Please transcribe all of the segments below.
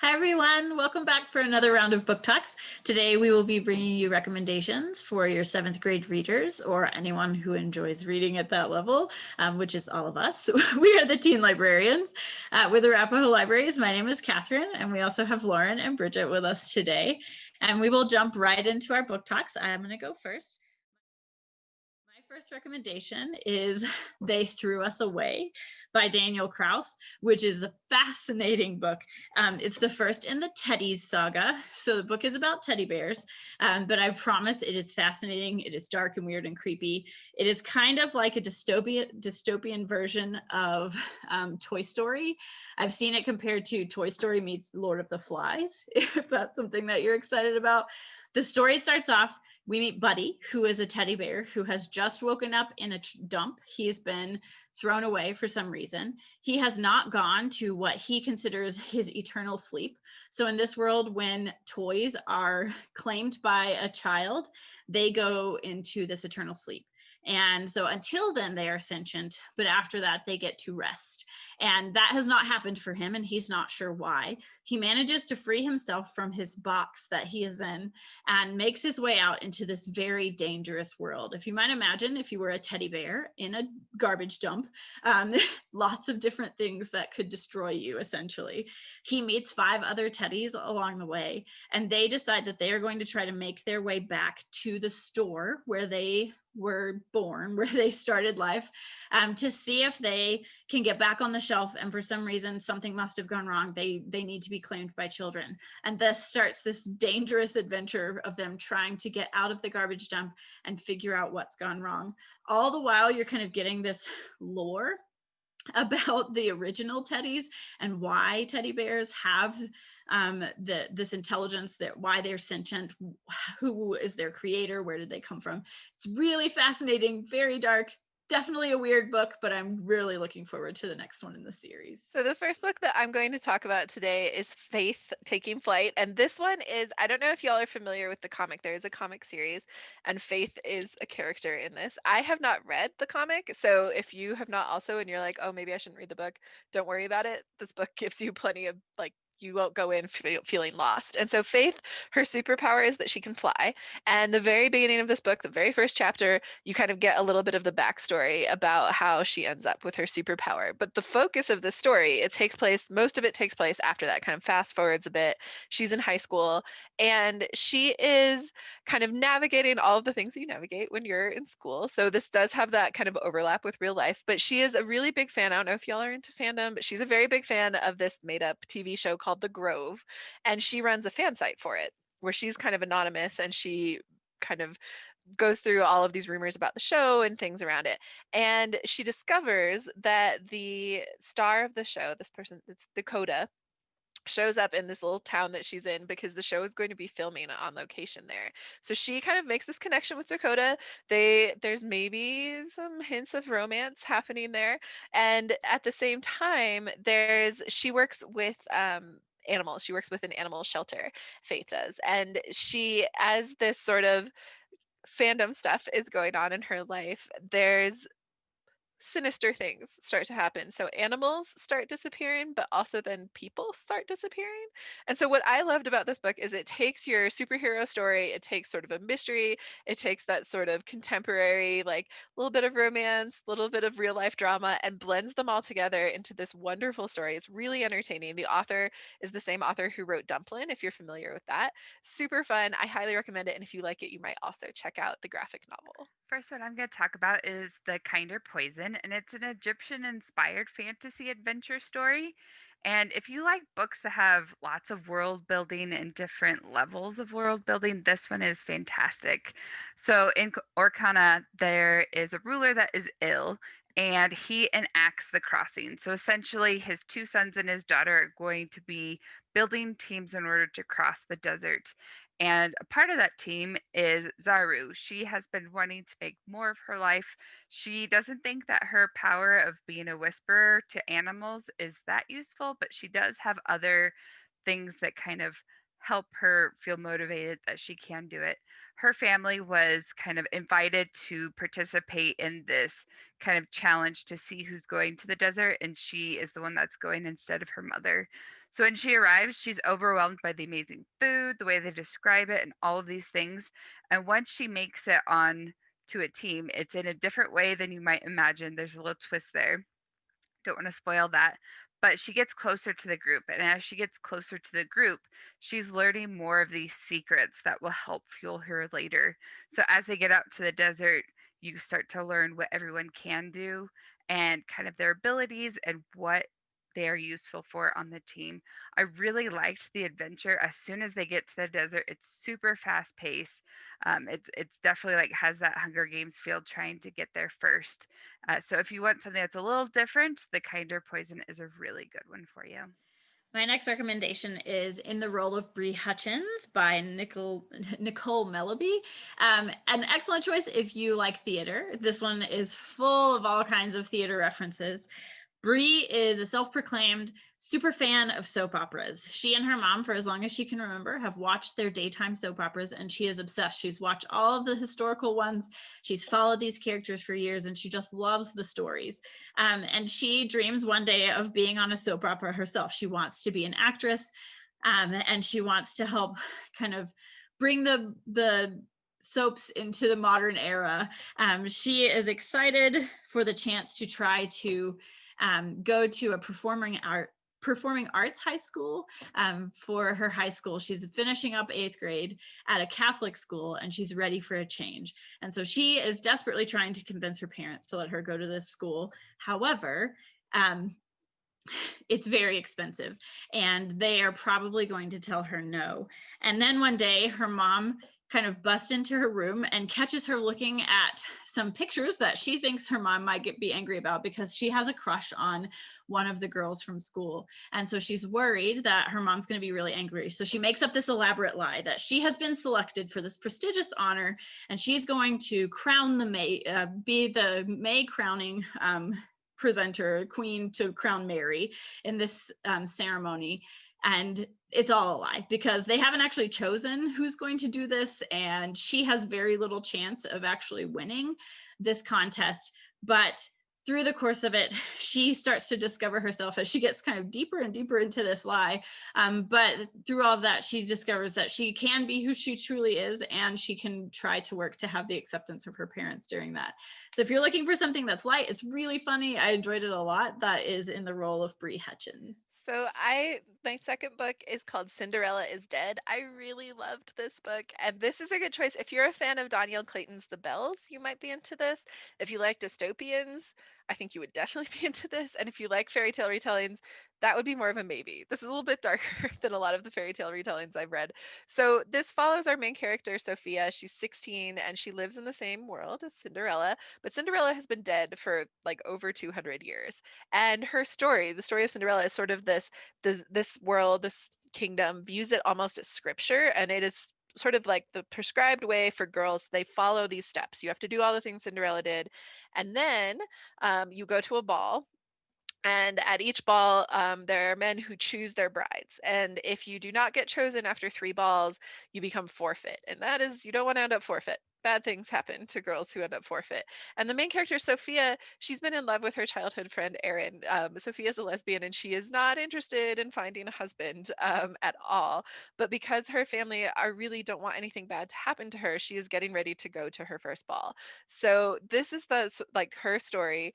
Hi, everyone. Welcome back for another round of book talks. Today, we will be bringing you recommendations for your 7th grade readers or anyone who enjoys reading at that level, which is all of us. We are the Teen Librarians with Arapahoe Libraries. My name is Catherine, and we also have Lauren and Bridget with us today. And we will jump right into our book talks. I'm going to go first. My first recommendation is They Threw Us Away by Daniel Kraus, which is a fascinating book. It's the first in the Teddies saga. So the book is about teddy bears, but I promise it is fascinating. It is dark and weird and creepy. It is kind of like a dystopian version of Toy Story. I've seen it compared to Toy Story meets Lord of the Flies, if that's something that you're excited about. The story starts off, we meet Buddy, who is a teddy bear who has just woken up in a dump. He has been thrown away for some reason. He has not gone to what he considers his eternal sleep. So in this world, when toys are claimed by a child, they go into this eternal sleep. And so until then, they are sentient, but after that, they get to rest. And that has not happened for him, and he's not sure why. He manages to free himself from his box that he is in and makes his way out into this very dangerous world. If you might imagine, if you were a teddy bear in a garbage dump, lots of different things that could destroy you, essentially. He meets 5 other teddies along the way, and they decide that they are going to try to make their way back to the store where they were born, where they started life, to see if they can get back on the shelf. And for some reason, something must have gone wrong. They need to be claimed by children. And this starts this dangerous adventure of them trying to get out of the garbage dump and figure out what's gone wrong. All the while, you're kind of getting this lore about the original teddies and why teddy bears have this intelligence, that why they're sentient, who is their creator, where did they come from. It's really fascinating, very dark, definitely a weird book, but I'm really looking forward to the next one in the series. So the first book that I'm going to talk about today is Faith Taking Flight. And this one is, I don't know if y'all are familiar with the comic. There is a comic series, and Faith is a character in this. I have not read the comic. So if you have not also, and you're like, oh, maybe I shouldn't read the book, don't worry about it. This book gives you plenty of you won't go in feeling lost. And so Faith, her superpower is that she can fly. And the very beginning of this book, the very first chapter, you kind of get a little bit of the backstory about how she ends up with her superpower. But the focus of this story, most of it takes place after that, kind of fast forwards a bit. She's in high school, and she is kind of navigating all of the things that you navigate when you're in school. So this does have that kind of overlap with real life, but she is a really big fan. I don't know if y'all are into fandom, but she's a very big fan of this made up TV show called The Grove, and she runs a fan site for it where she's kind of anonymous, and she kind of goes through all of these rumors about the show and things around it. And she discovers that the star of the show, this person, it's Dakota, shows up in this little town that she's in because the show is going to be filming on location there. So she kind of makes this connection with Dakota. There's maybe some hints of romance happening there. And at the same time, she works with animals. She works with an animal shelter, Faith does. And she, as this sort of fandom stuff is going on in her life, there's sinister things start to happen. So animals start disappearing, but also then people start disappearing. And so what I loved about this book is it takes your superhero story, it takes sort of a mystery, it takes that sort of contemporary, like a little bit of romance, a little bit of real life drama, and blends them all together into this wonderful story. It's really entertaining. The author is the same author who wrote Dumplin', if you're familiar with that. Super fun. I highly recommend it. And if you like it, you might also check out the graphic novel. First one I'm going to talk about is The Kinder Poison, and it's an Egyptian inspired fantasy adventure story. And if you like books that have lots of world building and different levels of world building, this one is fantastic. So in Orkana, there is a ruler that is ill, and he enacts the crossing. So essentially, his 2 sons and his daughter are going to be building teams in order to cross the desert. And a part of that team is Zaru. She has been wanting to make more of her life. She doesn't think that her power of being a whisperer to animals is that useful, but she does have other things that kind of help her feel motivated that she can do it. Her family was kind of invited to participate in this kind of challenge to see who's going to the desert, and she is the one that's going instead of her mother. So when she arrives, she's overwhelmed by the amazing food, the way they describe it, and all of these things. And once she makes it on to a team, it's in a different way than you might imagine. There's a little twist there. Don't want to spoil that. But she gets closer to the group. And as she gets closer to the group, she's learning more of these secrets that will help fuel her later. So as they get out to the desert, you start to learn what everyone can do and kind of their abilities and what they are useful for on the team. I really liked the adventure. As soon as they get to the desert, it's super fast paced. It's definitely like has that Hunger Games feel trying to get there first. So if you want something that's a little different, The Kinder Poison is a really good one for you. My next recommendation is In the Role of Brie Hutchins by Nicole Melleby. An excellent choice if you like theater. This one is full of all kinds of theater references. Brie is a self-proclaimed super fan of soap operas. She and her mom, for as long as she can remember, have watched their daytime soap operas, and she is obsessed. She's watched all of the historical ones. She's followed these characters for years, and she just loves the stories. And she dreams one day of being on a soap opera herself. She wants to be an actress, and she wants to help kind of bring the soaps into the modern era. She is excited for the chance to try to go to a performing arts high school for her high school. She's finishing up 8th grade at a Catholic school, and she's ready for a change. And so she is desperately trying to convince her parents to let her go to this school. However, it's very expensive, and they are probably going to tell her no. And then one day, her mom kind of busts into her room and catches her looking at some pictures that she thinks her mom might be angry about, because she has a crush on one of the girls from school. And so she's worried that her mom's going to be really angry. So she makes up this elaborate lie that she has been selected for this prestigious honor, and she's going to crown the May, be the May crowning presenter, queen, to crown Mary in this ceremony. And it's all a lie, because they haven't actually chosen who's going to do this, and she has very little chance of actually winning this contest. But through the course of it, she starts to discover herself as she gets kind of deeper and deeper into this lie. But through all of that, she discovers that she can be who she truly is, and she can try to work to have the acceptance of her parents during that. So if you're looking for something that's light, it's really funny. I enjoyed it a lot. That is In the Role of Brie Hutchins. So my second book is called Cinderella is Dead. I really loved this book, and this is a good choice. If you're a fan of Danielle Clayton's The Bells, you might be into this. If you like dystopians, I think you would definitely be into this. And if you like fairy tale retellings, that would be more of a maybe. This is a little bit darker than a lot of the fairy tale retellings I've read. So this follows our main character, Sophia. She's 16 and she lives in the same world as Cinderella, but Cinderella has been dead for like over 200 years. And her story, the story of Cinderella, is sort of this world, this kingdom views it almost as scripture, and it is sort of like the prescribed way for girls. They follow these steps. You have to do all the things Cinderella did, and then you go to a ball. And at each ball, there are men who choose their brides. And if you do not get chosen after 3 balls, you become forfeit. And that is, you don't want to end up forfeit. Bad things happen to girls who end up forfeit. And the main character, Sophia, she's been in love with her childhood friend, Erin. Sophia's a lesbian, and she is not interested in finding a husband at all. But because her family really don't want anything bad to happen to her, she is getting ready to go to her first ball. So this is like her story.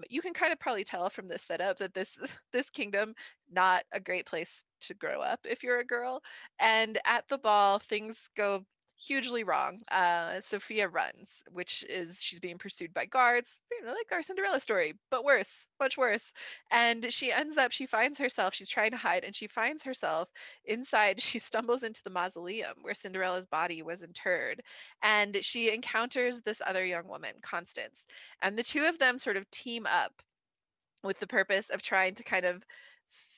You can kind of probably tell from this setup that this kingdom, not a great place to grow up if you're a girl. And at the ball, things go hugely wrong. Sophia runs, which is she's being pursued by guards, like our Cinderella story, but worse, much worse. And she finds herself, she's trying to hide, and she finds herself inside. She stumbles into the mausoleum where Cinderella's body was interred, and she encounters this other young woman, Constance, and the two of them sort of team up with the purpose of trying to kind of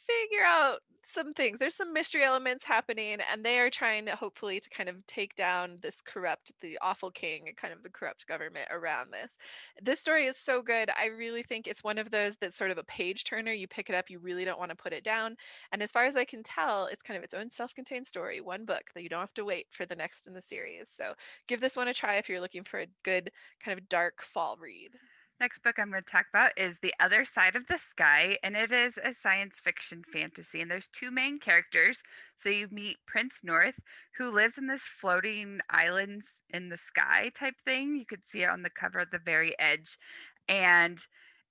figure out some things. There's some mystery elements happening, and they are trying to hopefully to kind of take down the awful king, and kind of the corrupt government around this. This story is so good. I really think it's one of those that's sort of a page turner. You pick it up, you really don't want to put it down. And as far as I can tell, it's kind of its own self-contained story, one book that you don't have to wait for the next in the series. So give this one a try if you're looking for a good kind of dark fall read. Next book I'm going to talk about is The Other Side of the Sky, and it is a science fiction fantasy. And there's two main characters. So you meet Prince North, who lives in this floating islands in the sky type thing. You could see it on the cover at the very edge. And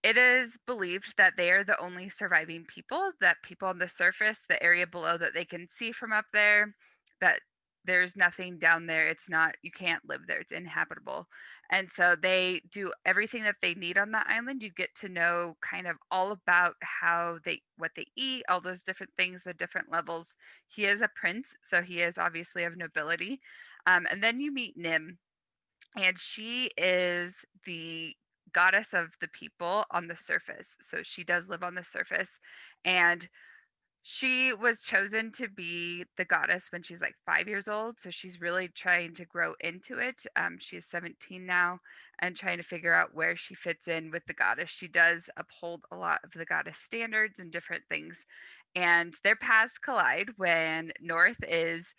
it is believed that they are the only surviving people, that people on the surface, the area below that they can see from up there, that there's nothing down there. It's not, you can't live there, it's inhabitable. And so they do everything that they need on the island. You get to know kind of all about how they, what they eat, all those different things, the different levels. He is a prince, so he is obviously of nobility. And then you meet Nim, and she is the goddess of the people on the surface. So she does live on the surface, and she was chosen to be the goddess when she's like 5 years old. So she's really trying to grow into it. She's 17 now and trying to figure out where she fits in with the goddess. She does uphold a lot of the goddess standards and different things. And their paths collide when North is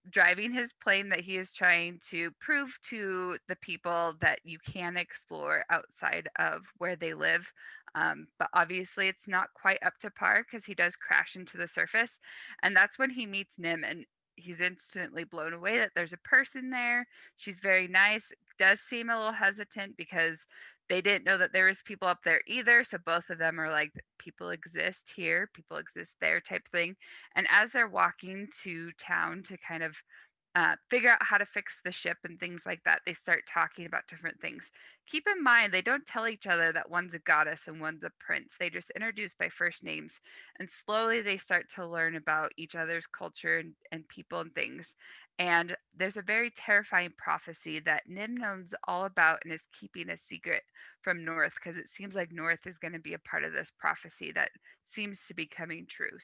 driving his plane that he is trying to prove to the people that you can explore outside of where they live. But obviously, it's not quite up to par because he does crash into the surface. And that's when he meets Nim, and he's instantly blown away that there's a person there. She's very nice, does seem a little hesitant because they didn't know that there was people up there either. So both of them are like, people exist here, people exist there type thing. And as they're walking to town to kind of figure out how to fix the ship and things like that, they start talking about different things. Keep in mind, they don't tell each other that one's a goddess and one's a prince. They just introduce by first names. And slowly they start to learn about each other's culture and people and things. And there's a very terrifying prophecy that Nim knows all about and is keeping a secret from North, because it seems like North is going to be a part of this prophecy that seems to be coming true.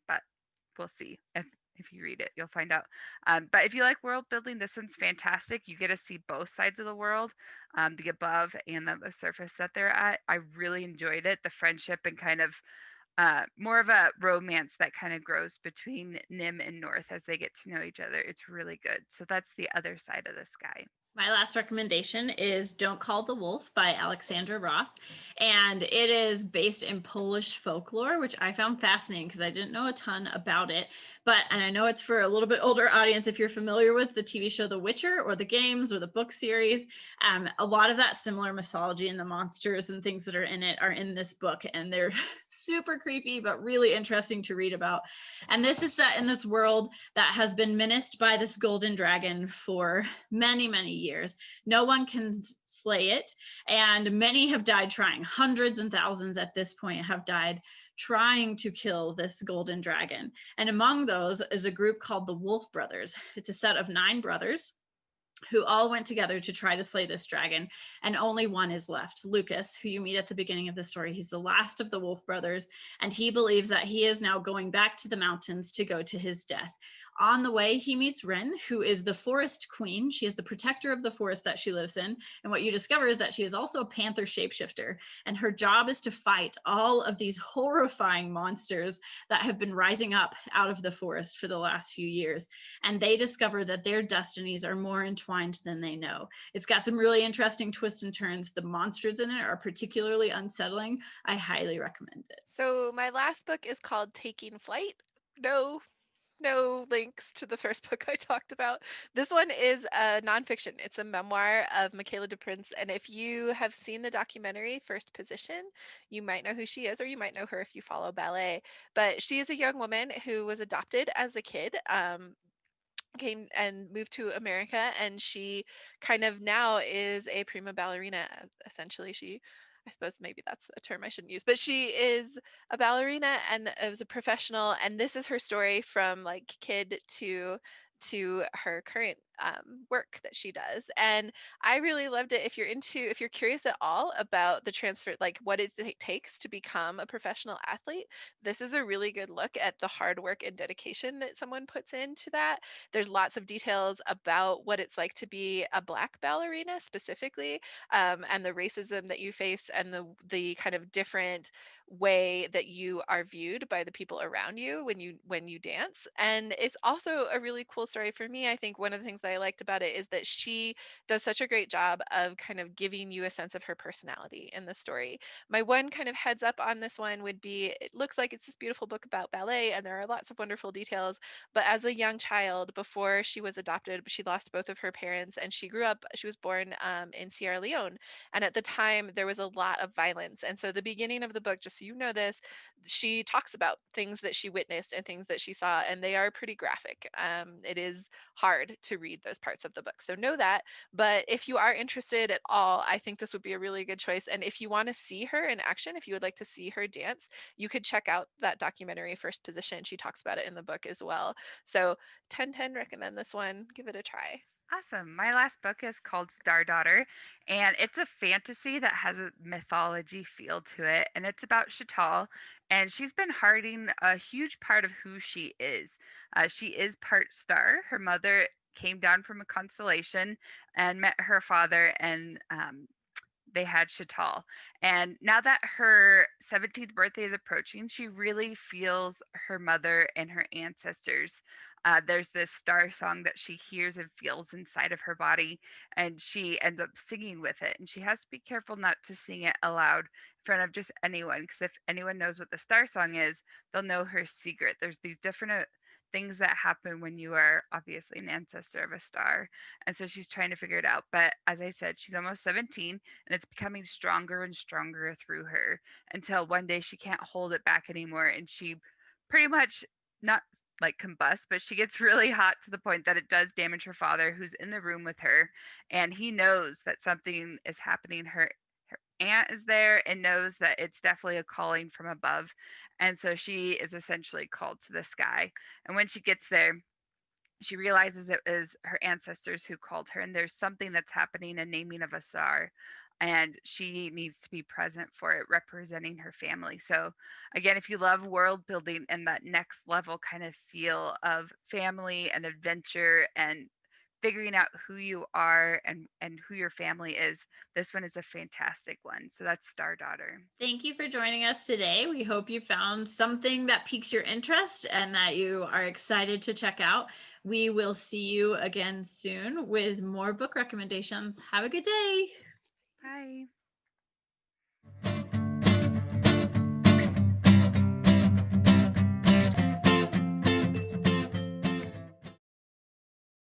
But we'll see. If you read it, you'll find out. But if you like world building, this one's fantastic. You get to see both sides of the world, the above and the surface that they're at. I really enjoyed it. The friendship and kind of more of a romance that kind of grows between Nim and North as they get to know each other. It's really good. So that's The Other Side of the Sky. My last recommendation is Don't Call the Wolf by Alexandra Ross. And it is based in Polish folklore, which I found fascinating because I didn't know a ton about it. And I know it's for a little bit older audience if you're familiar with the TV show The Witcher or the games or the book series. A lot of that similar mythology and the monsters and things that are in it are in this book. And they're super creepy, but really interesting to read about. And this is set in this world that has been menaced by this golden dragon for many, many years. No one can slay it, and many have died trying. Hundreds and thousands at this point have died trying to kill this golden dragon. And among those is a group called the Wolf Brothers. It's a set of 9 brothers who all went together to try to slay this dragon, and only one is left, Lucas, who you meet at the beginning of the story. He's the last of the Wolf Brothers, and he believes that he is now going back to the mountains to go to his death. On the way, he meets Wren, who is the forest queen. She is the protector of the forest that she lives in. And what you discover is that she is also a panther shapeshifter. And her job is to fight all of these horrifying monsters that have been rising up out of the forest for the last few years. And they discover that their destinies are more entwined than they know. It's got some really interesting twists and turns. The monsters in it are particularly unsettling. I highly recommend it. So my last book is called Taking Flight. No links to the first book I talked about. This one is a nonfiction. It's a memoir of Michaela de Prince. And if you have seen the documentary First Position, you might know who she is, or you might know her if you follow ballet. But she is a young woman who was adopted as a kid. Came and moved to America, and she kind of now is a prima ballerina. Essentially, I suppose maybe that's a term I shouldn't use, but she is a ballerina and is a professional. And this is her story from like kid to her current work that she does. And I really loved it. If you're curious at all about the transfer, like what it takes to become a professional athlete, this is a really good look at the hard work and dedication that someone puts into that. There's lots of details about what it's like to be a Black ballerina specifically, and the racism that you face, and the kind of different way that you are viewed by the people around you when you dance. And it's also a really cool story for me. I think one of the things that I liked about it is that she does such a great job of kind of giving you a sense of her personality in the story. My one kind of heads up on this one would be it looks like it's this beautiful book about ballet and there are lots of wonderful details, but as a young child, before she was adopted, she lost both of her parents and she was born in Sierra Leone. And at the time, there was a lot of violence. And so the beginning of the book, just so you know this, she talks about things that she witnessed and things that she saw, and they are pretty graphic. It is hard to read those parts of the book. So know that. But if you are interested at all, I think this would be a really good choice. And if you want to see her in action, if you would like to see her dance, you could check out that documentary First Position. She talks about it in the book as well. So 10/10 recommend this one. Give it a try. Awesome. My last book is called Star Daughter, and it's a fantasy that has a mythology feel to it. And it's about Chatal, and she's been hiding a huge part of who she is. She is part star. Her mother came down from a constellation and met her father, and they had Chatal. And now that her 17th birthday is approaching, she really feels her mother and her ancestors. There's this star song that she hears and feels inside of her body, and she ends up singing with it. And she has to be careful not to sing it aloud in front of just anyone, because if anyone knows what the star song is, they'll know her secret. There's these different things that happen when you are obviously an ancestor of a star. And so she's trying to figure it out. But as I said, she's almost 17 and it's becoming stronger and stronger through her until one day she can't hold it back anymore. And she pretty much not like combusts, but she gets really hot to the point that it does damage her father, who's in the room with her. And he knows that something is happening. Her aunt is there and knows that it's definitely a calling from above. And so she is essentially called to the sky. And when she gets there, she realizes it was her ancestors who called her, and there's something that's happening, a naming of a star, and she needs to be present for it, representing her family. So, again, if you love world building and that next level kind of feel of family and adventure and figuring out who you are and who your family is, this one is a fantastic one. So that's Star Daughter. Thank you for joining us today. We hope you found something that piques your interest and that you are excited to check out. We will see you again soon with more book recommendations. Have a good day. Bye.